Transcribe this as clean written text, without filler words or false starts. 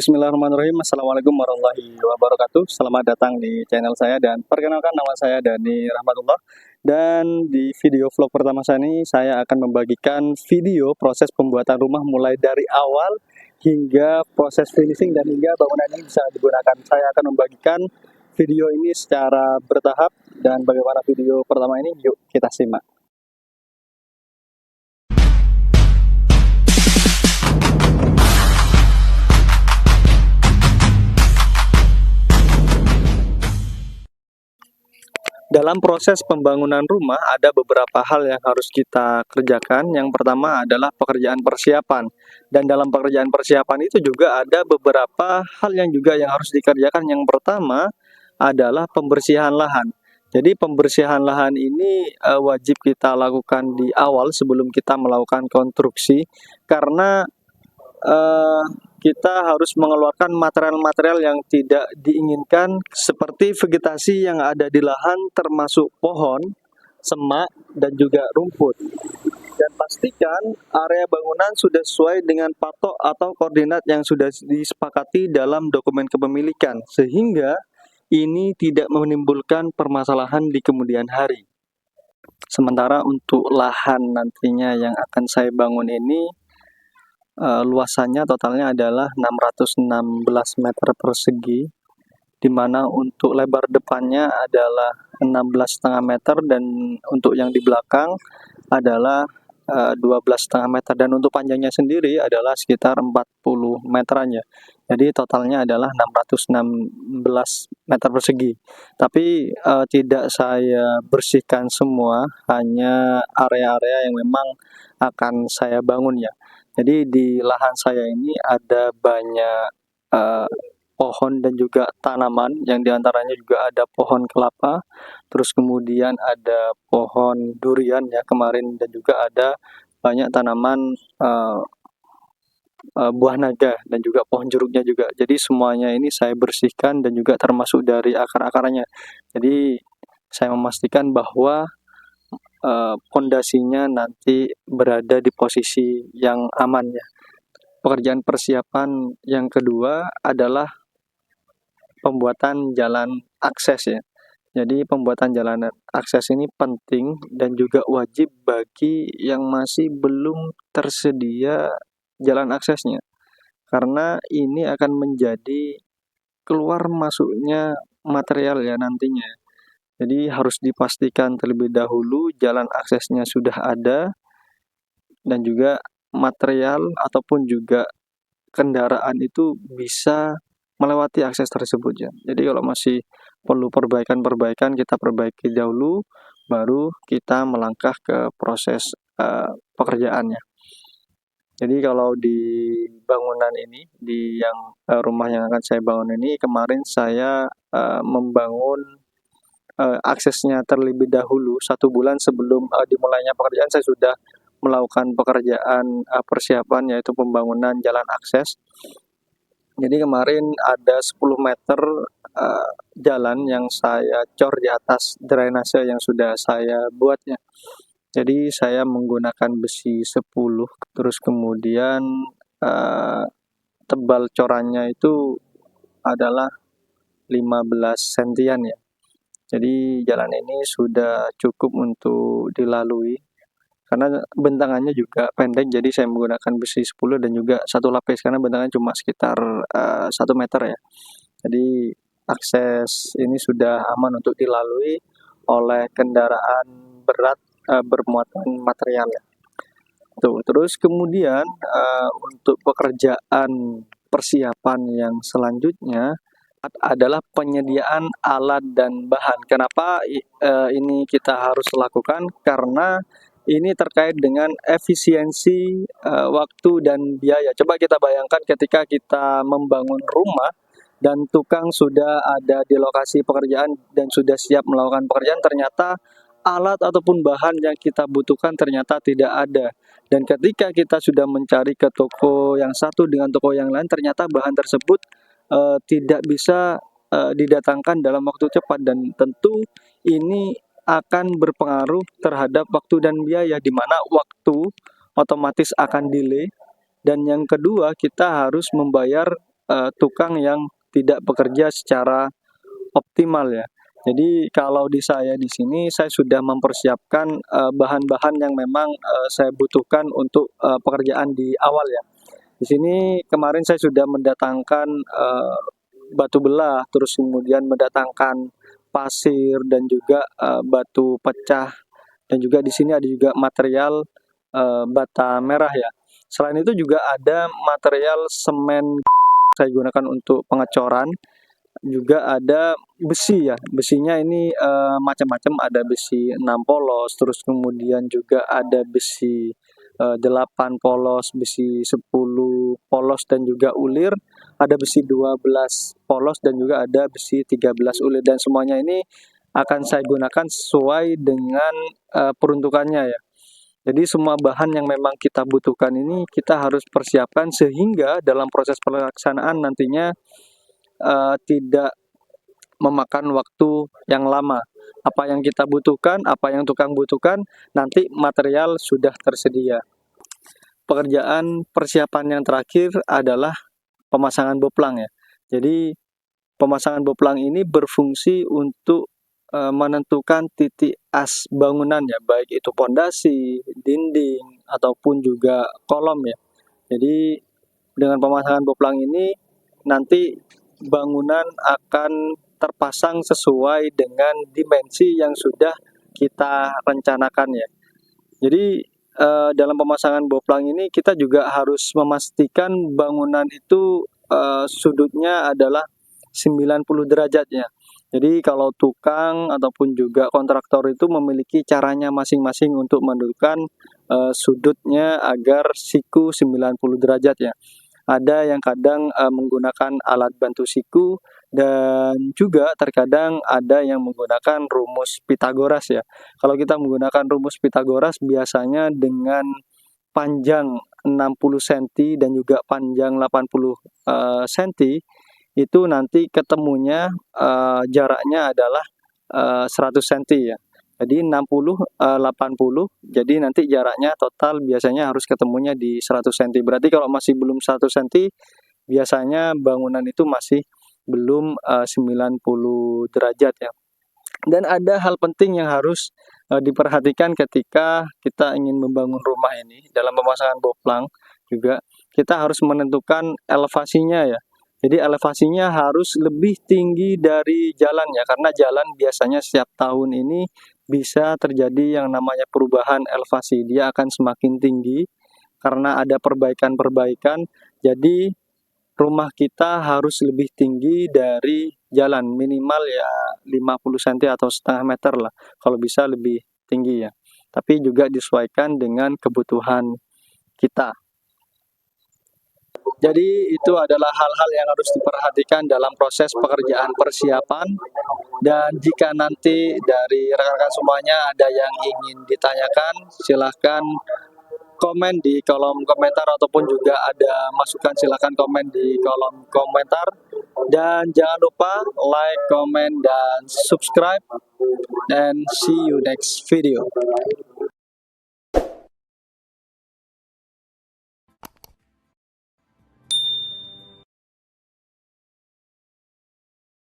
Bismillahirrahmanirrahim. Assalamualaikum warahmatullahi wabarakatuh. Selamat datang di channel saya dan perkenalkan nama saya Dani Rahmatullah. Dan di video vlog pertama saya ini saya akan membagikan video proses pembuatan rumah mulai dari awal hingga proses finishing dan hingga bangunan ini bisa digunakan. Saya akan membagikan video ini secara bertahap dan bagaimana video pertama ini yuk kita simak. Dalam proses pembangunan rumah ada beberapa hal yang harus kita kerjakan. Yang pertama adalah pekerjaan persiapan. Dan dalam pekerjaan persiapan itu juga ada beberapa hal yang harus dikerjakan. Yang pertama adalah pembersihan lahan. Jadi pembersihan lahan ini wajib kita lakukan di awal sebelum kita melakukan konstruksi. Karena kita harus mengeluarkan material-material yang tidak diinginkan seperti vegetasi yang ada di lahan termasuk pohon, semak, dan juga rumput. Dan pastikan area bangunan sudah sesuai dengan patok atau koordinat yang sudah disepakati dalam dokumen kepemilikan sehingga ini tidak menimbulkan permasalahan di kemudian hari. Sementara untuk lahan nantinya yang akan saya bangun ini luasannya totalnya adalah 616 meter persegi, di mana untuk lebar depannya adalah 16,5 meter dan untuk yang di belakang adalah 12,5 meter, dan untuk panjangnya sendiri adalah sekitar 40 meteran ya. Jadi totalnya adalah 616 meter persegi. Tapi tidak saya bersihkan semua, hanya area-area yang memang akan saya bangun ya. Jadi di lahan saya ini ada banyak pohon dan juga tanaman, yang diantaranya juga ada pohon kelapa, terus kemudian ada pohon durian ya kemarin, dan juga ada banyak tanaman buah naga dan juga pohon jeruknya juga. Jadi semuanya ini saya bersihkan dan juga termasuk dari akar-akarnya. Jadi saya memastikan bahwa pondasinya nanti berada di posisi yang aman ya. Pekerjaan persiapan yang kedua adalah pembuatan jalan akses ya. Jadi pembuatan jalan akses ini penting dan juga wajib bagi yang masih belum tersedia jalan aksesnya. Karena ini akan menjadi keluar masuknya material ya nantinya. Jadi harus dipastikan terlebih dahulu jalan aksesnya sudah ada dan juga material ataupun juga kendaraan itu bisa melewati akses tersebut ya. Jadi kalau masih perlu perbaikan-perbaikan kita perbaiki dahulu, baru kita melangkah ke proses pekerjaannya. Jadi kalau di bangunan ini, di rumah yang akan saya bangun ini, kemarin saya membangun aksesnya terlebih dahulu 1 bulan sebelum dimulainya pekerjaan. Saya sudah melakukan pekerjaan persiapan, yaitu pembangunan jalan akses. Jadi kemarin ada 10 meter jalan yang saya cor di atas drainase yang sudah saya buatnya. Jadi saya menggunakan besi 10, terus kemudian tebal corannya itu adalah 15 sentian ya. Jadi jalan ini sudah cukup untuk dilalui karena bentangannya juga pendek, jadi saya menggunakan besi 10 dan juga 1 lapis karena bentangannya cuma sekitar 1 meter ya. Jadi akses ini sudah aman untuk dilalui oleh kendaraan berat bermuatan material ya. Tuh, terus kemudian untuk pekerjaan persiapan yang selanjutnya adalah penyediaan alat dan bahan. Kenapa ini kita harus lakukan? Karena ini terkait dengan efisiensi waktu dan biaya. Coba kita bayangkan ketika kita membangun rumah dan tukang sudah ada di lokasi pekerjaan dan sudah siap melakukan pekerjaan, ternyata alat ataupun bahan yang kita butuhkan ternyata tidak ada. Dan ketika kita sudah mencari ke toko yang satu dengan toko yang lain, ternyata bahan tersebut tidak bisa didatangkan dalam waktu cepat, dan tentu ini akan berpengaruh terhadap waktu dan biaya, di mana waktu otomatis akan delay, dan yang kedua kita harus membayar tukang yang tidak bekerja secara optimal ya. Jadi kalau di saya di sini saya sudah mempersiapkan bahan-bahan yang memang saya butuhkan untuk pekerjaan di awal ya. Di sini kemarin saya sudah mendatangkan batu belah, terus kemudian mendatangkan pasir dan juga batu pecah, dan juga di sini ada juga material bata merah ya. Selain itu juga ada material semen saya gunakan untuk pengecoran, juga ada besi ya. Besinya ini macam-macam, ada besi 6 polos, terus kemudian juga ada besi 8 polos, besi 10 polos dan juga ulir, ada besi 12 polos dan juga ada besi 13 ulir, dan semuanya ini akan saya gunakan sesuai dengan peruntukannya ya. Jadi semua bahan yang memang kita butuhkan ini kita harus persiapkan sehingga dalam proses pelaksanaan nantinya tidak memakan waktu yang lama. Apa yang kita butuhkan, apa yang tukang butuhkan, nanti material sudah tersedia. Pekerjaan persiapan yang terakhir adalah pemasangan boplang ya. Jadi pemasangan boplang ini berfungsi untuk menentukan titik as bangunan ya, baik itu pondasi, dinding, ataupun juga kolom ya. Jadi dengan pemasangan boplang ini nanti bangunan akan terpasang sesuai dengan dimensi yang sudah kita rencanakan ya. Jadi dalam pemasangan boplang ini kita juga harus memastikan bangunan itu sudutnya adalah 90 derajat ya. Jadi kalau tukang ataupun juga kontraktor itu memiliki caranya masing-masing untuk menentukan sudutnya agar siku 90 derajat ya. Ada yang kadang menggunakan alat bantu siku, dan juga terkadang ada yang menggunakan rumus Pitagoras ya. Kalau kita menggunakan rumus Pitagoras biasanya dengan panjang 60 cm dan juga panjang 80 cm, itu nanti ketemunya jaraknya adalah 100 cm ya. Jadi 60 80, jadi nanti jaraknya total biasanya harus ketemunya di 100 cm. Berarti kalau masih belum 100 cm, biasanya bangunan itu masih belum 90 derajat ya. Dan ada hal penting yang harus diperhatikan ketika kita ingin membangun rumah ini. Dalam pemasangan boplang juga kita harus menentukan elevasinya ya. Jadi elevasinya harus lebih tinggi dari jalan ya, karena jalan biasanya setiap tahun ini bisa terjadi yang namanya perubahan elevasi. Dia akan semakin tinggi karena ada perbaikan-perbaikan. Jadi rumah kita harus lebih tinggi dari jalan, minimal ya 50 cm atau setengah meter lah, kalau bisa lebih tinggi ya. Tapi juga disesuaikan dengan kebutuhan kita. Jadi itu adalah hal-hal yang harus diperhatikan dalam proses pekerjaan persiapan. Dan jika nanti dari rekan-rekan semuanya ada yang ingin ditanyakan, silahkan komen di kolom komentar, ataupun juga ada masukan silahkan komen di kolom komentar. Dan jangan lupa like, comment, dan subscribe, and see you next video.